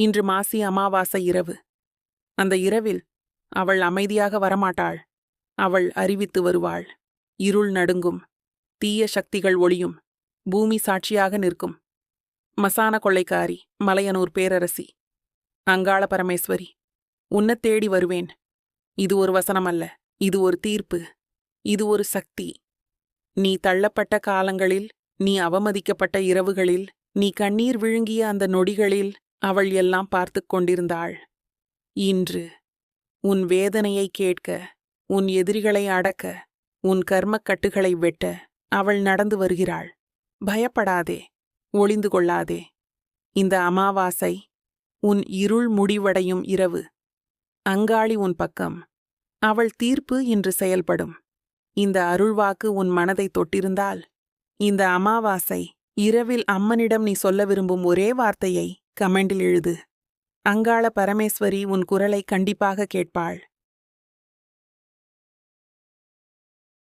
இன்று மாசி அமாவாசை இரவு. அந்த இரவில் அவள் அமைதியாக வரமாட்டாள். அவள் அறிவித்து வருவாள். இருள் நடுங்கும். தீய சக்திகள் ஒளியும். பூமி சாட்சியாக நிற்கும். மசான கொள்ளைக்காரி, மலையனூர் பேரரசி, அங்காள பரமேஸ்வரி, உன்னத் தேடி வருவேன். இது ஒரு வசனமல்ல, இது ஒரு தீர்ப்பு. இது ஒரு சக்தி. நீ தள்ளப்பட்ட காலங்களில், நீ அவமதிக்கப்பட்ட இரவுகளில், நீ கண்ணீர் விழுங்கிய அந்த நொடிகளில் அவள் எல்லாம் பார்த்துக் கொண்டிருந்தாள். இன்று உன் வேதனையை கேட்க, உன் எதிரிகளை அடக்க, உன் கர்மக் கட்டுகளை வெட்ட அவள் நடந்து வருகிறாள். பயப்படாதே, ஒளிந்து கொள்ளாதே. இந்த அமாவாசை உன் இருள் முடிவடையும் இரவு. அங்காளி உன் பக்கம். அவள் தீர்ப்பு இன்று செயல்படும். இந்த அருள்வாக்கு உன் மனதை தொட்டிருந்தால், இந்த அமாவாசை இரவில் அம்மனிடம் நீ சொல்ல விரும்பும் ஒரே வார்த்தையை கமெண்டில் எழுது. அங்காள பரமேஸ்வரி உன் குரலை கண்டிப்பாக கேட்பாள்.